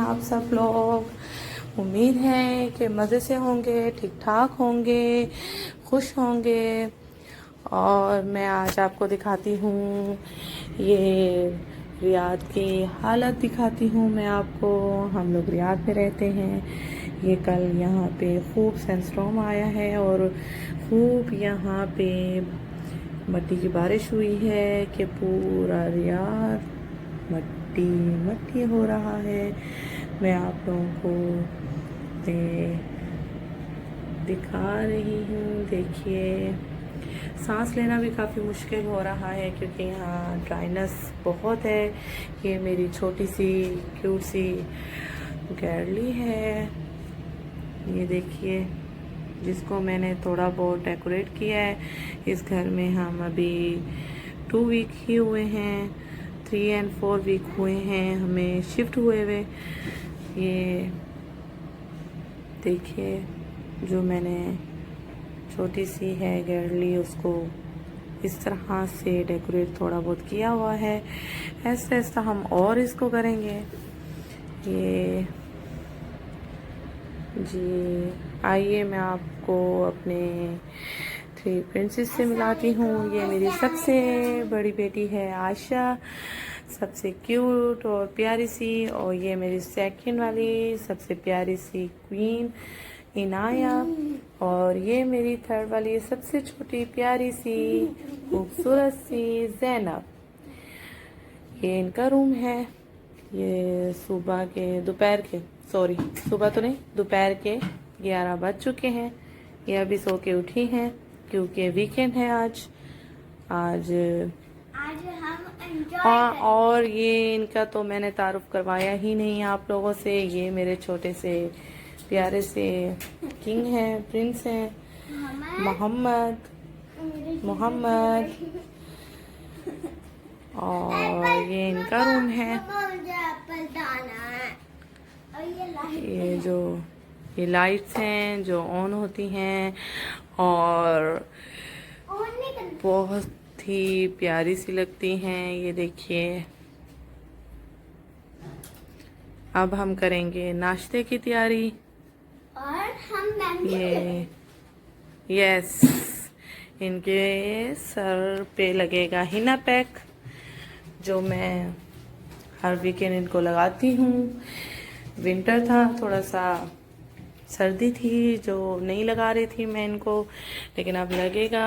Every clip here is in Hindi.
आप सब लोग? उम्मीद है कि मज़े से होंगे, ठीक ठाक होंगे, खुश होंगे। और मैं आज आपको दिखाती हूँ, ये रियाद की हालत दिखाती हूँ मैं आपको। हम लोग रियाद में रहते हैं। ये कल यहाँ पे खूब सैंडस्टॉर्म आया है और खूब यहाँ पे मट्टी की बारिश हुई है कि पूरा रियाद मट्टी मट्टी हो रहा है। मैं आप लोगों को दिखा रही हूँ। देखिए, सांस लेना भी काफ़ी मुश्किल हो रहा है क्योंकि यहाँ ड्राइनेस बहुत है। ये मेरी छोटी सी क्यूट सी गैरली है, ये देखिए, जिसको मैंने थोड़ा बहुत डेकोरेट किया है। इस घर में हम अभी 2 वीक ही हुए हैं, 3 और 4 वीक हुए हैं हमें शिफ्ट हुए हुए। ये देखिए, जो मैंने छोटी सी है गर्ली, उसको इस तरह से डेकोरेट थोड़ा बहुत किया हुआ है। ऐसा ऐसा हम और इसको करेंगे। ये जी, आइए मैं आपको अपने 3 प्रिंसेस से मिलाती हूँ। ये मेरी सबसे बड़ी बेटी है आयशा, सबसे क्यूट और प्यारी सी। और ये मेरी सेकंड वाली सबसे प्यारी सी क्वीन इनाया। और ये मेरी थर्ड वाली सबसे छोटी प्यारी सी खूबसूरत सी ज़ैनब। ये इनका रूम है। ये दोपहर के दोपहर के 11 बज चुके हैं। ये अभी सो के उठी हैं क्योंकि वीकेंड है आज हम एंजॉय हाँ। और ये इनका तो मैंने तारुफ करवाया ही नहीं आप लोगों से। ये मेरे छोटे से प्यारे से किंग हैं, प्रिंस हैं, मोहम्मद। और ये इनका रूम है। ये लाइट्स हैं जो ऑन होती हैं और बहुत ही प्यारी सी लगती हैं। ये देखिए, अब हम करेंगे नाश्ते की तैयारी। और हम ये यस, इनके सर पे लगेगा हिना पैक, जो मैं हर वीकेंड इनको लगाती हूँ। विंटर था, थोड़ा सा सर्दी थी जो नहीं लगा रही थी मैं इनको, लेकिन अब लगेगा।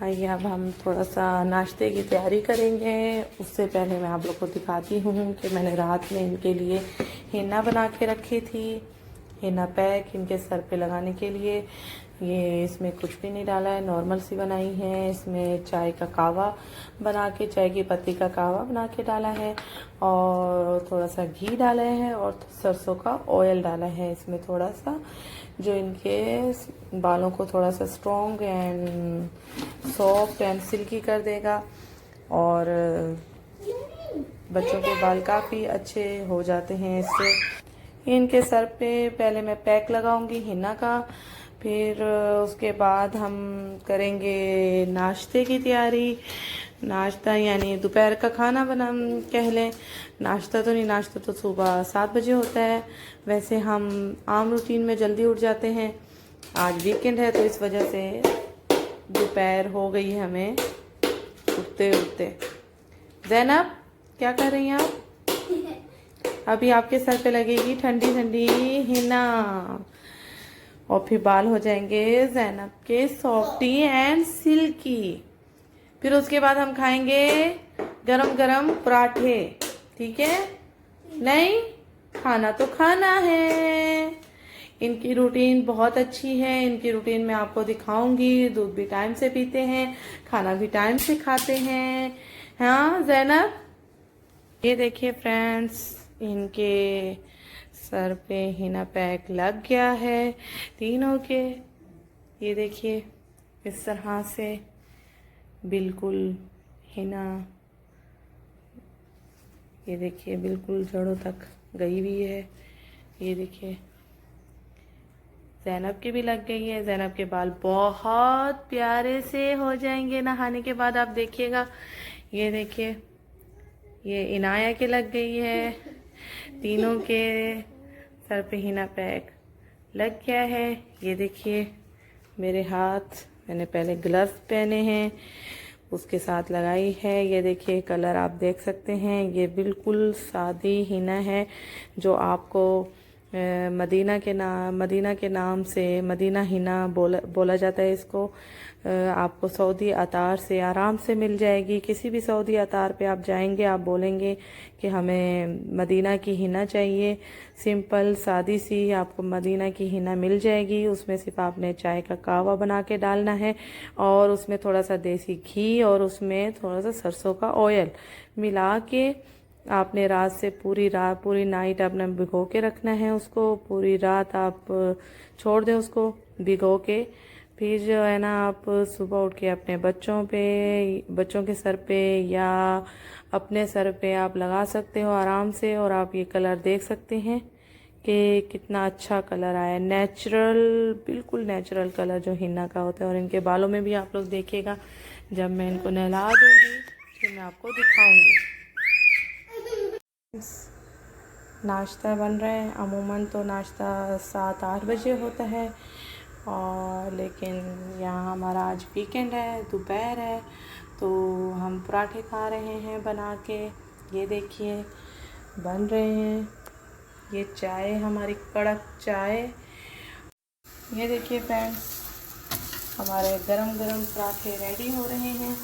आइए अब हम थोड़ा सा नाश्ते की तैयारी करेंगे। उससे पहले मैं आप लोग को दिखाती हूँ कि मैंने रात में इनके लिए हिना बना के रखी थी, हिना पैक इनके सर पे लगाने के लिए। ये इसमें कुछ भी नहीं डाला है, नॉर्मल सी बनाई है। इसमें चाय का कावा बना के, चाय की पत्ती का कावा बना के डाला है और थोड़ा सा घी डाला है और सरसों का ऑयल डाला है इसमें थोड़ा सा, जो इनके बालों को थोड़ा सा strong and soft and silkie कर देगा। और बच्चों के बाल काफ़ी अच्छे हो जाते हैं इससे। इनके सर पे पहले मैं पैक लगाऊंगी हिना का, फिर उसके बाद हम करेंगे नाश्ते की तैयारी। नाश्ता यानी दोपहर का खाना कह लें। नाश्ता तो नहीं, नाश्ता तो सुबह 7 बजे होता है। वैसे हम आम रूटीन में जल्दी उठ जाते हैं। आज वीकेंड है तो इस वजह से दोपहर हो गई हमें उठते उठते। ज़ैनब, क्या कर रही हैं आप? अभी आपके सर पे लगेगी ठंडी ठंडी हिना और फिर बाल हो जाएंगे ज़ैनब के सॉफ्टी एंड सिल्की। फिर उसके बाद हम खाएंगे गरम गरम पराठे, ठीक है? नहीं, खाना तो खाना है। इनकी रूटीन बहुत अच्छी है। इनकी रूटीन मैं आपको दिखाऊंगी। दूध भी टाइम से पीते हैं, खाना भी टाइम से खाते हैं। हाँ ज़ैनब, ये देखिए फ्रेंड्स, इनके सर पे हिना पैक लग गया है तीनों के। ये देखिए, इस तरह से बिल्कुल हिना, ये देखिए बिल्कुल जड़ों तक गई हुई है। ये देखिए, ज़ैनब की भी लग गई है। ज़ैनब के बाल बहुत प्यारे से हो जाएंगे नहाने के बाद, आप देखिएगा। ये देखिए, ये इनाया के लग गई है, तीनों के सर पे हिना पैक लग गया है। ये देखिए मेरे हाथ, मैंने पहले ग्लव्स पहने हैं उसके साथ लगाई है। ये देखिए कलर आप देख सकते हैं, ये बिल्कुल सादी हिना है जो आपको मदीना के नाम से मदीना हिना बोला जाता है इसको। आपको सऊदी अतार से आराम से मिल जाएगी। किसी भी सऊदी अतार पे आप जाएंगे, आप बोलेंगे कि हमें मदीना की हिना चाहिए, सिंपल सादी सी आपको मदीना की हिना मिल जाएगी। उसमें सिर्फ आपने चाय का कावा बना के डालना है और उसमें थोड़ा सा देसी घी और उसमें थोड़ा सा सरसों का ऑयल मिला के आपने रात से पूरी नाइट आपने भिगो के रखना है उसको। पूरी रात आप छोड़ दें उसको भिगो के। फिर जो है ना आप सुबह उठ के अपने बच्चों के सर पे या अपने सर पे आप लगा सकते हो आराम से। और आप ये कलर देख सकते हैं कि कितना अच्छा कलर आया, नेचुरल, बिल्कुल नेचुरल कलर जो हिना का होता है। और इनके बालों में भी आप लोग देखिएगा, जब मैं इनको नहला दूंगी फिर मैं आपको दिखाऊंगी। नाश्ता बन रहा है। अमूमन तो नाश्ता 7-8 बजे होता है, और लेकिन यहाँ हमारा आज वीकेंड है, दोपहर है, तो हम पराठे खा रहे हैं बना के। ये देखिए बन रहे हैं। ये चाय, हमारी कड़क चाय। ये देखिए फ्रेंड्स, हमारे गरम गरम पराठे रेडी हो रहे हैं।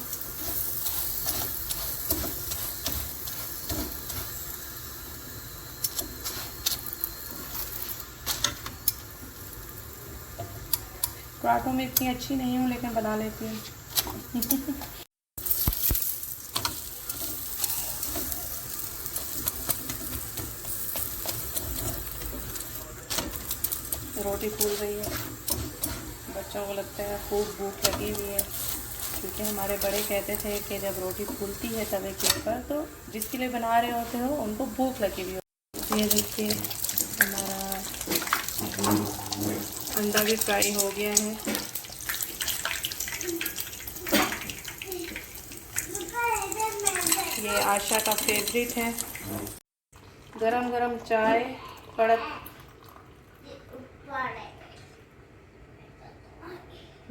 पराठों में इतनी अच्छी नहीं हूँ लेकिन बना लेती हूँ। रोटी फूल रही है, बच्चों को लगता है खूब भूख लगी हुई है, क्योंकि हमारे बड़े कहते थे कि जब रोटी फूलती है तवे के ऊपर तो जिसके लिए बना रहे होते हो उनको भूख लगी हुई हो। ये देखिए हमारा अंडा भी फ्राई हो गया है। ये आशा का फेवरेट है। गरम गरम चाय, कड़क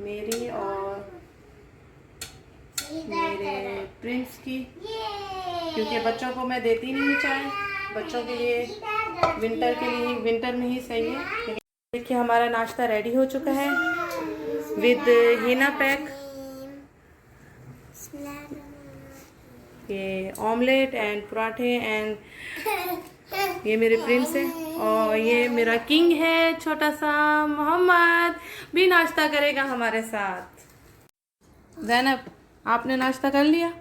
मेरी और मेरे प्रिंस की, क्योंकि बच्चों को मैं देती नहीं चाय, बच्चों के लिए विंटर में ही सही है। देखिए हमारा नाश्ता रेडी हो चुका है विद हिना पैक। ये ऑमलेट एंड पराठे एंड ये मेरे प्रिंस है, और ये मेरा किंग है छोटा सा मोहम्मद भी नाश्ता करेगा हमारे साथ। ज़ैनब, आपने नाश्ता कर लिया?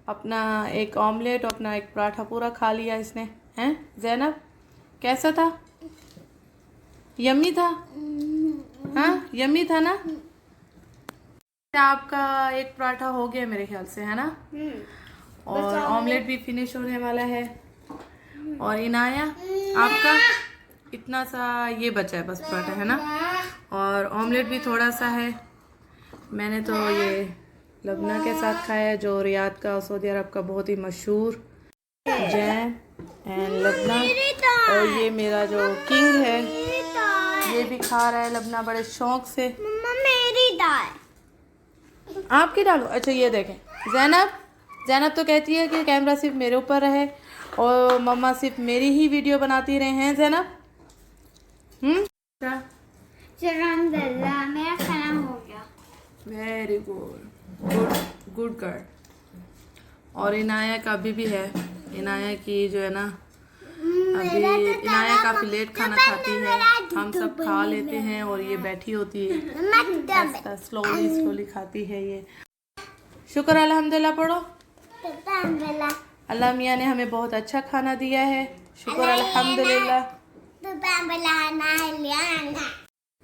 अपना एक ऑमलेट, अपना एक पराठा पूरा खा लिया इसने, हैं ज़ैनब? कैसा था? यम्मी था? हाँ यम्मी था ना? आपका एक पराठा हो गया मेरे ख्याल से, है ना? और ऑमलेट भी फिनिश होने वाला है। और इनाया आपका इतना सा ये बचा है बस पराठा, है ना? और ऑमलेट भी थोड़ा सा है। मैंने तो ये लबना के साथ खाया है, जो रियाद का, सऊदी अरब का बहुत ही मशहूर जैम एंड लबना। और ये मेरा जो किंग है ये भी खा रहा है लबना बड़े शौक से। मम्मा मेरी दाल आपकी डालो? अच्छा ये देखें, ज़ैनब तो कहती है कि कैमरा सिर्फ मेरे ऊपर रहे और मम्मा सिर्फ मेरी ही वीडियो बनाती रहे हैं। ज़ैनब मेरा खाना हो गया। Very good girl. और इनाया का अभी भी है, इनाया की जो है ना, अभी इनाया काफ़ी लेट खाना खाती है। हम सब खा लेते हैं और ये बैठी होती है, स्लोली खाती है ये। शुक्र अल्हम्दुलिल्लाह पढ़ो। अल्लाह मियाँ ने हमें बहुत अच्छा खाना दिया है, शुक्र अल्हम्दुलिल्लाह।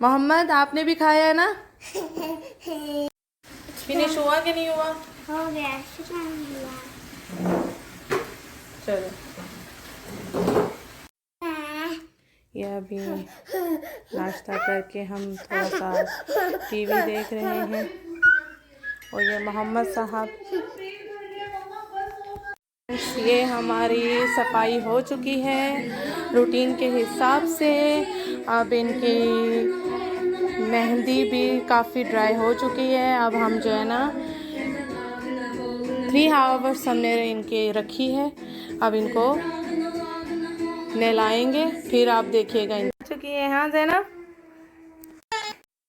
मोहम्मद आपने भी खाया है ना? फिनिश हुआ कि नहीं हुआ? हो गया, शुक्र अल्लाह। चलो ये अभी नाश्ता करके हम थोड़ा सा टीवी देख रहे हैं। और ये मोहम्मद साहब ये हमारी सफाई हो चुकी है रूटीन के हिसाब से। अब इनकी मेहंदी भी काफ़ी ड्राई हो चुकी है। अब हम जो है ना 3 आवर्स हमने इनके रखी है। अब इनको नहलाएंगे, फिर आप देखिएगा। इन चुकी है हाँ ज़ैनब।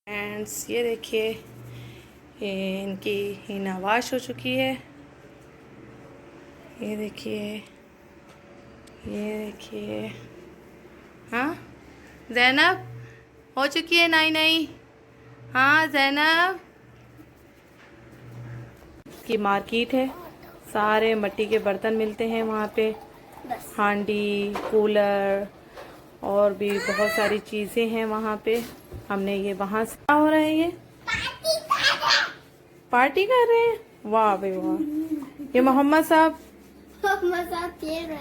फ्रेंड्स ये देखिए, ये इनकी हिना वाश हो चुकी है। ये देखिए, ये देखिए। हाँ ज़ैनब हो चुकी है नाई नाई। हाँ ज़ैनब की मार्केट है, सारे मिट्टी के बर्तन मिलते हैं वहाँ पे, हांडी, कूलर और भी बहुत सारी चीज़ें हैं वहाँ पे। हमने ये वहाँ से क्या हो रहा है, ये पार्टी कर रहे हैं। वाह भाई वाह। ये मोहम्मद साहब मजाक खेल रहे हैं।